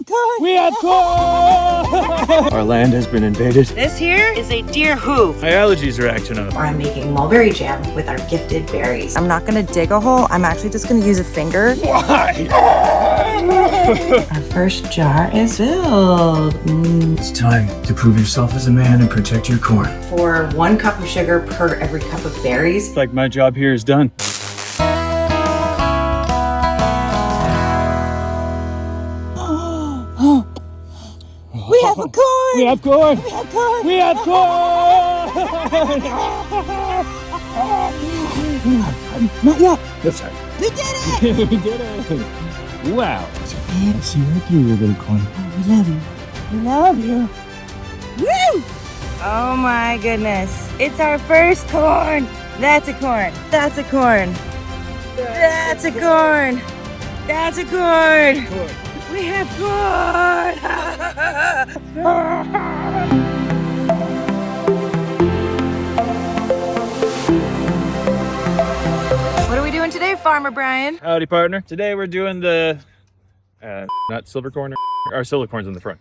have corn! We have corn! Our land has been invaded. This here is a deer hoof. My allergies are acting up. I'm making mulberry jam with our gifted berries. I'm not gonna dig a hole. I'm actually just gonna use a finger. Why? Our first jar is filled. It's time to prove yourself as a man and protect your corn. For 1 cup of sugar per every cup of berries. It's like my job here is done. We have a corn! We have corn! We have corn! We have corn! Not yet. That's right. We did it! We did it! Wow. I see right through your little corn. We love you. We love you. Woo! Oh my goodness. It's our first corn. That's a corn. That's a corn. That's a corn. That's a corn. We have corn. What are we doing today, Farmer Brian? Howdy, partner. Today we're doing the, not silver corn, our silver corn's in the front.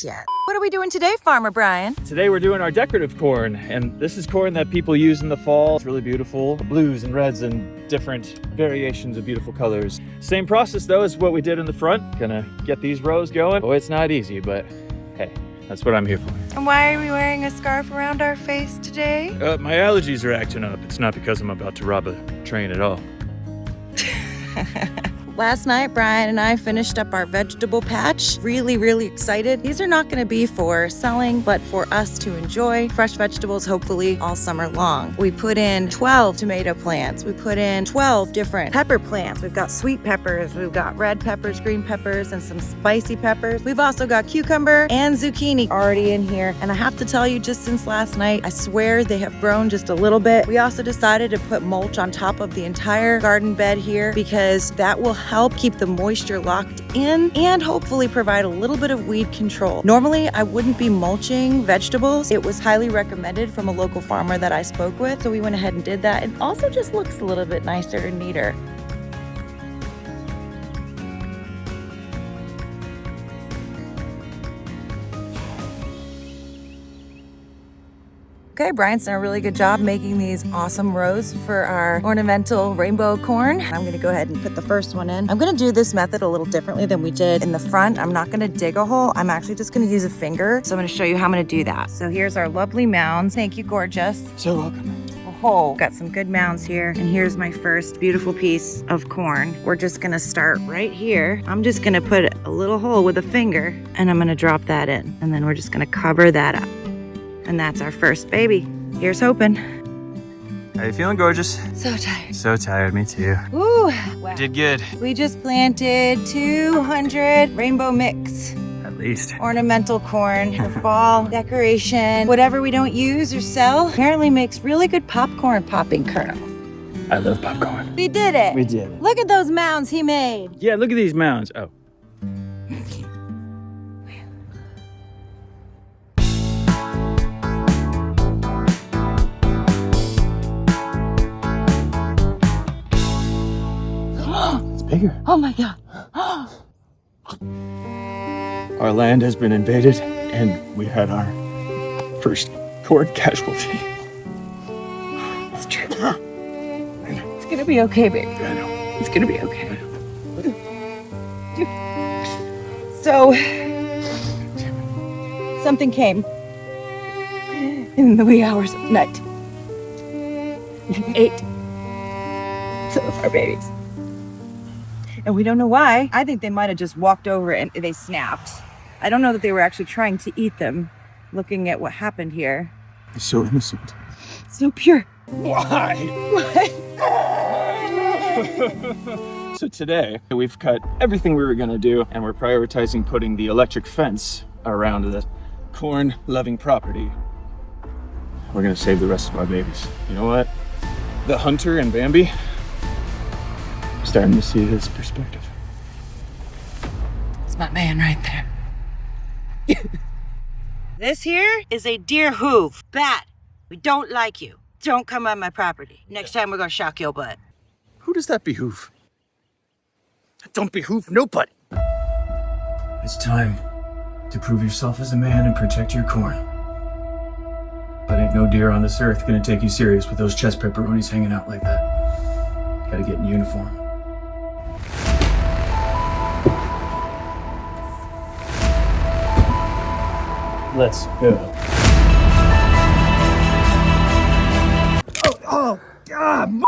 Yeah. What are we doing today, Farmer Brian? Today we're doing our decorative corn, and this is corn that people use in the fall. It's really beautiful. Blues and reds and different variations of beautiful colors. Same process though as what we did in the front. Gonna get these rows going. Oh, it's not easy, but hey, that's what I'm here for. And why are we wearing a scarf around our face today? My allergies are acting up. It's not because I'm about to rob a train at all. Last night, Brian and I finished up our vegetable patch. Really, really excited. These are not gonna be for selling, but for us to enjoy fresh vegetables, hopefully all summer long. We put in 12 tomato plants. We put in 12 different pepper plants. We've got sweet peppers, we've got red peppers, green peppers, and some spicy peppers. We've also got cucumber and zucchini already in here. And I have to tell you, just since last night, I swear they have grown just a little bit. We also decided to put mulch on top of the entire garden bed here because that will help keep the moisture locked in and hopefully provide a little bit of weed control. Normally, I wouldn't be mulching vegetables. It was highly recommended from a local farmer that I spoke with, so we went ahead and did that. It also just looks a little bit nicer and neater. Okay, Brian's done a really good job making these awesome rows for our ornamental rainbow corn. I'm gonna go ahead and put the first one in. I'm gonna do this method a little differently than we did in the front. I'm not gonna dig a hole. I'm actually just gonna use a finger. So I'm gonna show you how I'm gonna do that. So here's our lovely mounds. Thank you, gorgeous. So welcome. Oh, got some good mounds here. And here's my first beautiful piece of corn. We're just gonna start right here. I'm just gonna put a little hole with a finger and I'm gonna drop that in. And then we're just gonna cover that up. And that's our first baby. Here's hoping. How you feeling, gorgeous? So tired. So tired, me too. Ooh, wow. Did good. We just planted 200 rainbow mix. At least. Ornamental corn for fall decoration. Whatever we don't use or sell apparently makes really good popcorn popping kernels. I love popcorn. We did it. We did it. Look at those mounds he made. Yeah, look at these mounds. Oh. Bigger. Oh my God. Our land has been invaded, and we had our first corn casualty. It's true. It's gonna be okay, baby. I know. It's gonna be okay. So, something came in the wee hours of the night. Ate some of our babies. And we don't know why. I think they might have just walked over and they snapped. I don't know that they were actually trying to eat them, looking at what happened here. It's so innocent. So pure. Why? So today, we've cut everything we were gonna do, and we're prioritizing putting the electric fence around the corn-loving property. We're gonna save the rest of our babies. You know what? The hunter and Bambi, I'm starting to see his perspective. It's my man right there. This here is a deer hoof. Bad. We don't like you. Don't come on my property. Next time we're gonna shock your butt. Who does that behoove? That don't behoove nobody. It's time to prove yourself as a man and protect your corn. But ain't no deer on this earth gonna take you serious with those chest pepperonis hanging out like that. Gotta get in uniform. Let's go. Oh, God,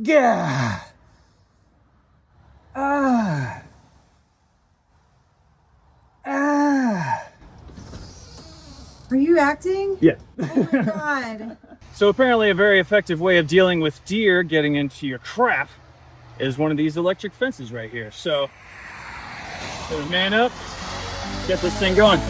yeah. Are you acting? Yeah. Oh my God. So apparently a very effective way of dealing with deer getting into your crap is one of these electric fences right here. So, man up, get this thing going.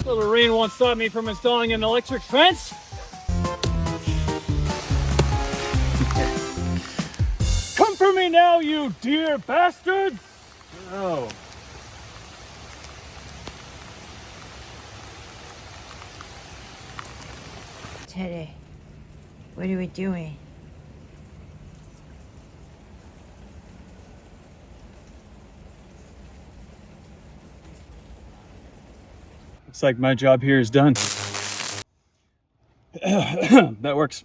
Well, the rain won't stop me from installing an electric fence. Come for me now, you dear bastards! Oh. Teddy, what are we doing? Looks like my job here is done. That works.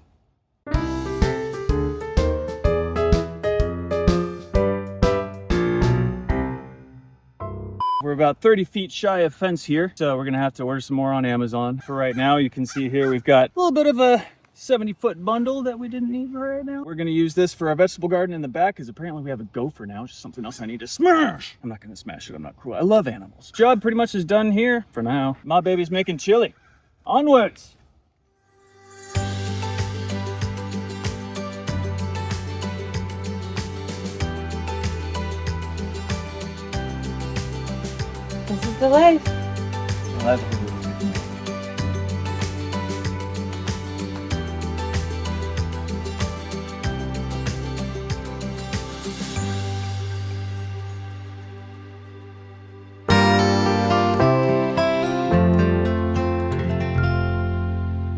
We're about 30 feet shy of fence here, so we're gonna have to order some more on Amazon. For right now, you can see here we've got a little bit of a 70-foot bundle that we didn't need right now. We're gonna use this for our vegetable garden in the back, because apparently we have a gopher now, which is something else I need to smash. I'm not gonna smash it, I'm not cruel. I love animals. Job pretty much is done here for now. My baby's making chili. Onwards! This is the life.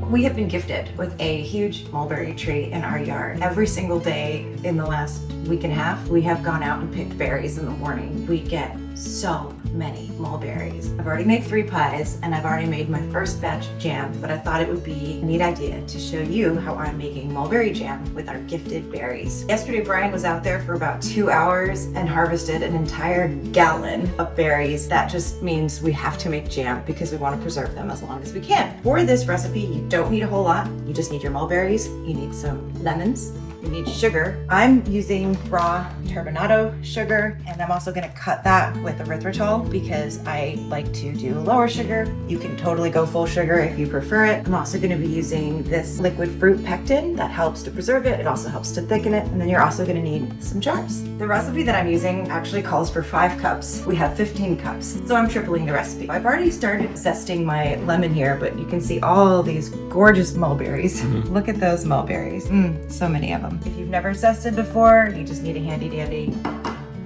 We have been gifted with a huge mulberry tree in our yard. Every single day in the last week and a half, we have gone out and picked berries in the morning. We get so many mulberries. I've already made 3 pies and I've already made my first batch of jam, but I thought it would be a neat idea to show you how I'm making mulberry jam with our gifted berries. Yesterday, Brian was out there for about 2 hours and harvested an entire gallon of berries. That just means we have to make jam because we want to preserve them as long as we can. For this recipe, you don't need a whole lot. You just need your mulberries, you need some lemons, you need sugar. I'm using raw turbinado sugar, and I'm also gonna cut that with erythritol because I like to do lower sugar. You can totally go full sugar if you prefer it. I'm also gonna be using this liquid fruit pectin that helps to preserve it. It also helps to thicken it. And then you're also gonna need some jars. The recipe that I'm using actually calls for 5 cups. We have 15 cups, so I'm tripling the recipe. I've already started zesting my lemon here, but you can see all these gorgeous mulberries. Look at those mulberries. So many of them. If you've never zested before, you just need a handy dandy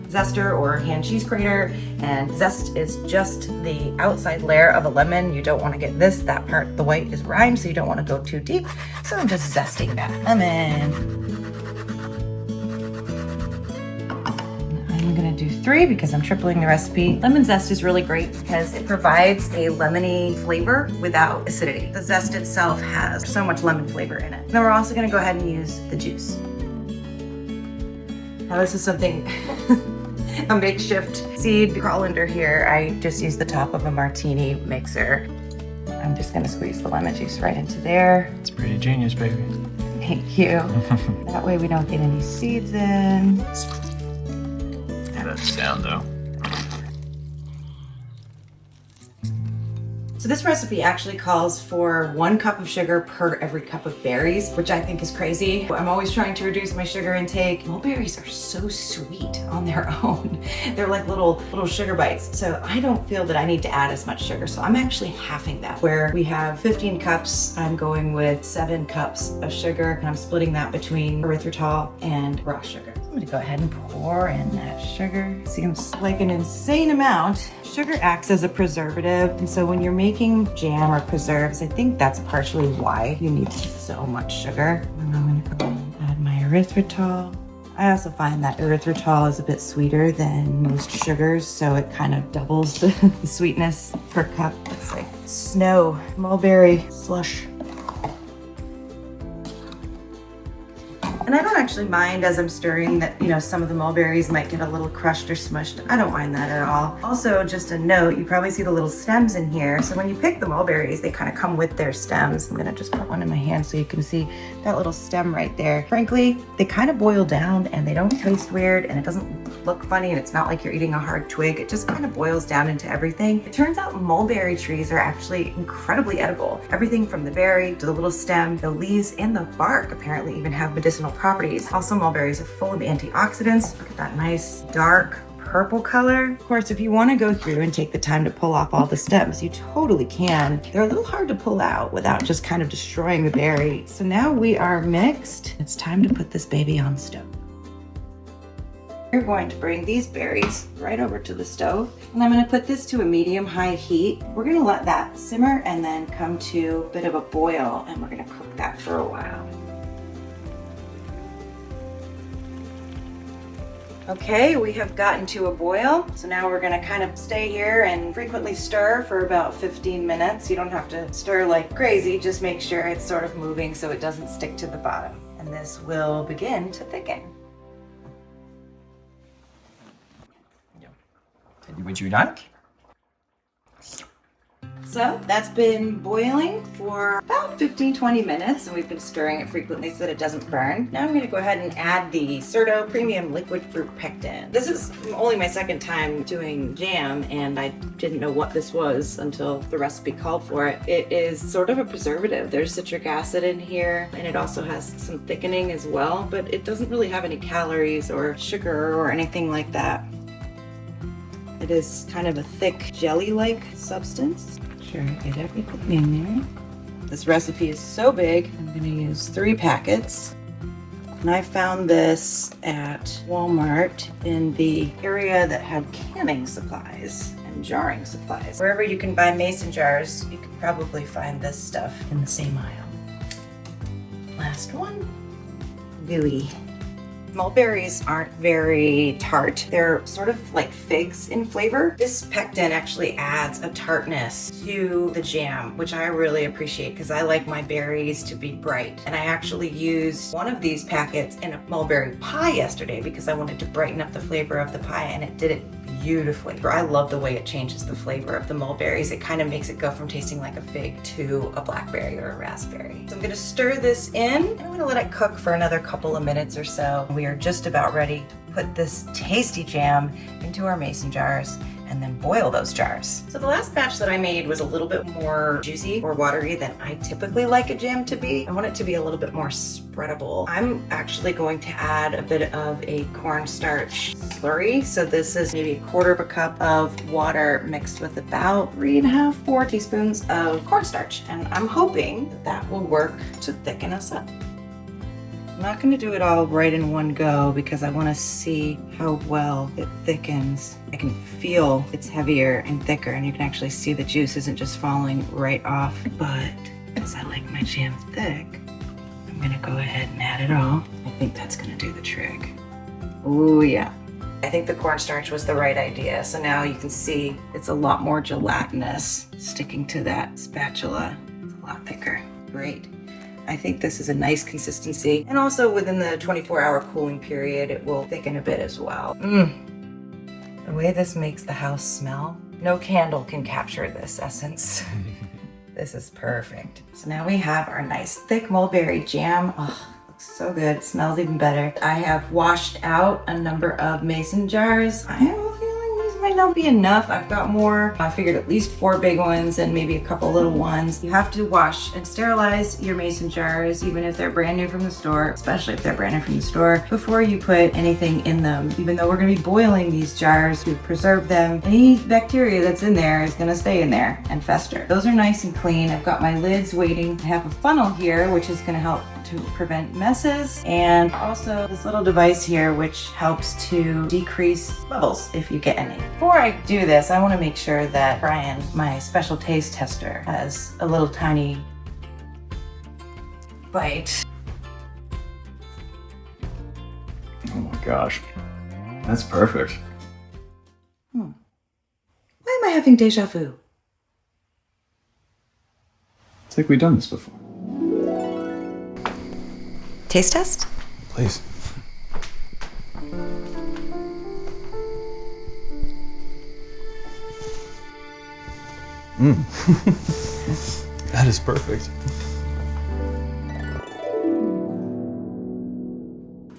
zester or hand cheese grater, and zest is just the outside layer of a lemon. You don't want to get that part, the white is rind, so you don't want to go too deep. So I'm just zesting that lemon. I'm gonna do 3 because I'm tripling the recipe. Lemon zest is really great because it provides a lemony flavor without acidity. The zest itself has so much lemon flavor in it. Then we're also gonna go ahead and use the juice. Now this is something, a makeshift seed colander here. I just use the top of a martini mixer. I'm just gonna squeeze the lemon juice right into there. It's pretty genius, baby. Thank you. That way we don't get any seeds in. That's down though. So this recipe actually calls for 1 cup of sugar per every cup of berries, which I think is crazy. I'm always trying to reduce my sugar intake. Mulberries are so sweet on their own. They're like little sugar bites. So I don't feel that I need to add as much sugar. So I'm actually halving that. Where we have 15 cups, I'm going with 7 cups of sugar, and I'm splitting that between erythritol and raw sugar. So I'm gonna go ahead and pour in that sugar. Seems like an insane amount. Sugar acts as a preservative, and so when you're making jam or preserves, I think that's partially why you need so much sugar. And I'm gonna go and add my erythritol. I also find that erythritol is a bit sweeter than most sugars, so it kind of doubles the sweetness per cup. It's like snow, mulberry slush. And I don't actually mind as I'm stirring that, you know, some of the mulberries might get a little crushed or smushed. I don't mind that at all. Also, just a note, you probably see the little stems in here. So when you pick the mulberries, they kind of come with their stems. I'm gonna just put one in my hand so you can see that little stem right there. Frankly, they kind of boil down and they don't taste weird and it doesn't look funny and it's not like you're eating a hard twig. It just kind of boils down into everything. It turns out mulberry trees are actually incredibly edible. Everything from the berry to the little stem, the leaves and the bark apparently even have medicinal properties. Also, mulberries are full of antioxidants. Look at that nice dark purple color. Of course, if you want to go through and take the time to pull off all the stems, you totally can. They're a little hard to pull out without just kind of destroying the berry. So now we are mixed. It's time to put this baby on the stove. We're going to bring these berries right over to the stove, and I'm going to put this to a medium-high heat. We're going to let that simmer and then come to a bit of a boil, and we're going to cook that for a while. Okay, we have gotten to a boil. So now we're gonna kind of stay here and frequently stir for about 15 minutes. You don't have to stir like crazy, just make sure it's sort of moving so it doesn't stick to the bottom. And this will begin to thicken. Would you like? So that's been boiling for about 15-20 minutes, and we've been stirring it frequently so that it doesn't burn. Now I'm going to go ahead and add the Certo Premium Liquid Fruit Pectin. This is only my second time doing jam, and I didn't know what this was until the recipe called for it. It is sort of a preservative. There's citric acid in here, and it also has some thickening as well, but it doesn't really have any calories or sugar or anything like that. It is kind of a thick jelly-like substance. Sure, get everything in there. This recipe is so big, I'm gonna use 3 packets. And I found this at Walmart in the area that had canning supplies and jarring supplies. Wherever you can buy mason jars, you can probably find this stuff in the same aisle. Last one, gooey. Mulberries aren't very tart. They're sort of like figs in flavor. This pectin actually adds a tartness to the jam, which I really appreciate because I like my berries to be bright. And I actually used one of these packets in a mulberry pie yesterday because I wanted to brighten up the flavor of the pie, and it did it beautifully. I love the way it changes the flavor of the mulberries. It kind of makes it go from tasting like a fig to a blackberry or a raspberry. So I'm gonna stir this in, and I'm gonna let it cook for another couple of minutes or so. We are just about ready to put this tasty jam into our mason jars and then boil those jars. So the last batch that I made was a little bit more juicy or watery than I typically like a jam to be. I want it to be a little bit more spreadable. I'm actually going to add a bit of a cornstarch slurry. So this is maybe 1/4 cup of water mixed with about 3.5, 4 teaspoons of cornstarch. And I'm hoping that that will work to thicken us up. I'm not going to do it all right in one go because I want to see how well it thickens. I can feel it's heavier and thicker, and you can actually see the juice isn't just falling right off. But because I like my jam thick, I'm going to go ahead and add it all. I think that's going to do the trick. Oh yeah. I think the cornstarch was the right idea. So now you can see it's a lot more gelatinous sticking to that spatula. It's a lot thicker. Great. I think this is a nice consistency, and also within the 24-hour cooling period, it will thicken a bit as well. The way this makes the house smell, no candle can capture this essence. This is perfect. So now we have our nice thick mulberry jam. Oh, looks so good, smells even better. I have washed out a number of mason jars. I have a feeling these might and that'll be enough. I've got more. I figured at least 4 big ones and maybe a couple little ones. You have to wash and sterilize your mason jars, even if they're brand new from the store, especially if they're brand new from the store, before you put anything in them. Even though we're gonna be boiling these jars to preserve them, any bacteria that's in there is gonna stay in there and fester. Those are nice and clean. I've got my lids waiting. I have a funnel here, which is gonna help to prevent messes, and also this little device here which helps to decrease bubbles if you get any. Before I do this, I want to make sure that Brian, my special taste tester, has a little tiny bite. Oh my gosh, that's perfect. Why am I having deja vu? It's like we've done this before. Taste test? Please. That is perfect.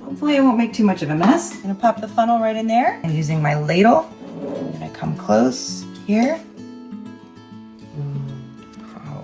Hopefully I won't make too much of a mess. I'm gonna pop the funnel right in there. And using my ladle, I'm gonna come close here.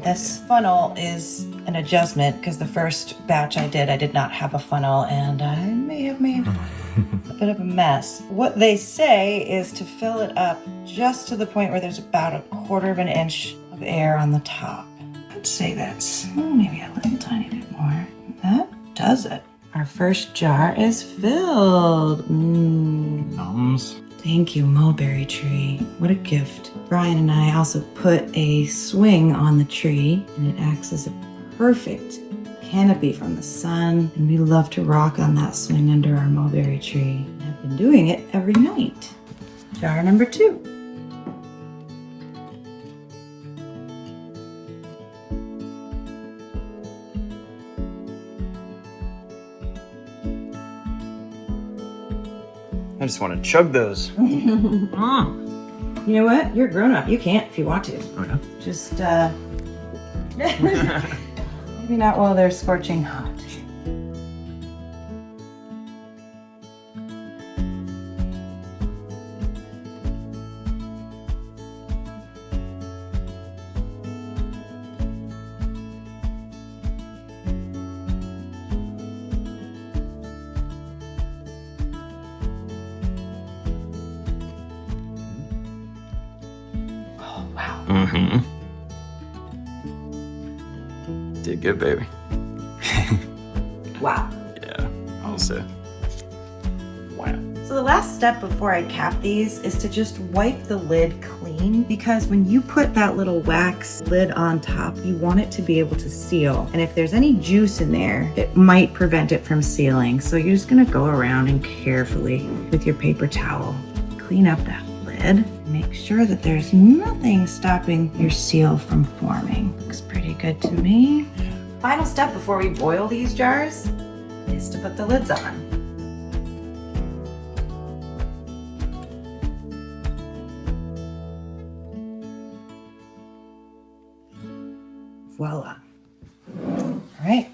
This funnel is an adjustment because the first batch I did not have a funnel, and I may have made a bit of a mess. What they say is to fill it up just to the point where there's about 1/4 of an inch of air on the top. I'd say that's maybe a little tiny bit more. That does it. Our first jar is filled. Thumbs. Thank you, Mulberry Tree. What a gift. Brian and I also put a swing on the tree, and it acts as a perfect canopy from the sun. And we love to rock on that swing under our mulberry tree. I've been doing it every night. Jar number 2. I just want to chug those. You know what? You're a grown up. You can't if you want to. Oh yeah? Just, maybe not while they're scorching hot. Oh, wow. Mm-hmm. Did good, baby. Wow. Yeah, I'll say. Wow. So the last step before I cap these is to just wipe the lid clean, because when you put that little wax lid on top, you want it to be able to seal. And if there's any juice in there, it might prevent it from sealing. So you're just gonna go around and carefully with your paper towel, clean up that lid. Make sure that there's nothing stopping your seal from forming. Looks pretty good to me. Final step before we boil these jars is to put the lids on. Voila. All right,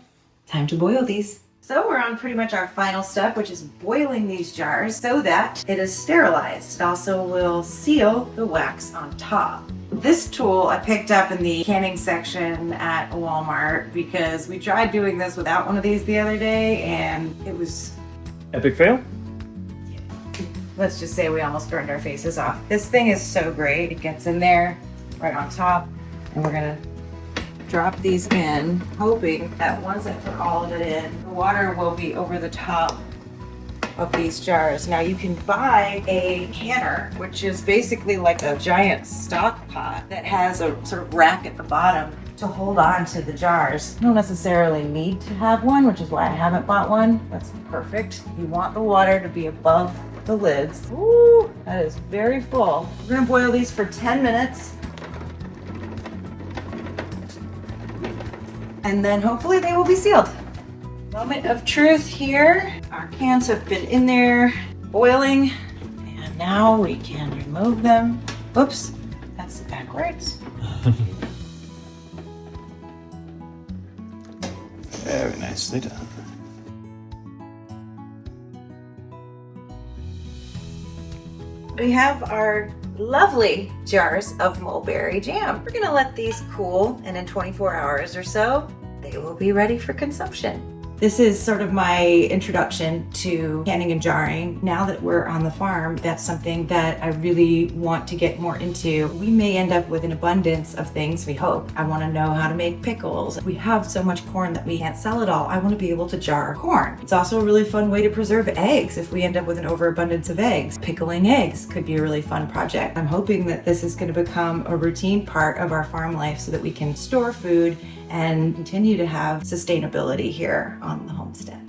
time to boil these. So we're on pretty much our final step, which is boiling these jars so that it is sterilized. It also will seal the wax on top. This tool I picked up in the canning section at Walmart because we tried doing this without one of these the other day, and it was, Epic fail? let's just say we almost burned our faces off. This thing is so great. It gets in there right on top, and we're gonna drop these in, hoping that once I put all of it in, the water will be over the top of these jars. Now you can buy a canner, which is basically like a giant stock pot that has a sort of rack at the bottom to hold on to the jars. You don't necessarily need to have one, which is why I haven't bought one. That's perfect. You want the water to be above the lids. Ooh, that is very full. We're gonna boil these for 10 minutes. And then hopefully they will be sealed. Moment of truth here. Our cans have been in there boiling, and now we can remove them. Oops, that's backwards. Very nicely done. We have our lovely jars of mulberry jam. We're gonna let these cool, and in 24 hours or so, they will be ready for consumption. This is sort of my introduction to canning and jarring. Now that we're on the farm, that's something that I really want to get more into. We may end up with an abundance of things, we hope. I want to know how to make pickles. We have so much corn that we can't sell it all. I want to be able to jar corn. It's also a really fun way to preserve eggs if we end up with an overabundance of eggs. Pickling eggs could be a really fun project. I'm hoping that this is going to become a routine part of our farm life so that we can store food and continue to have sustainability here on the homestead.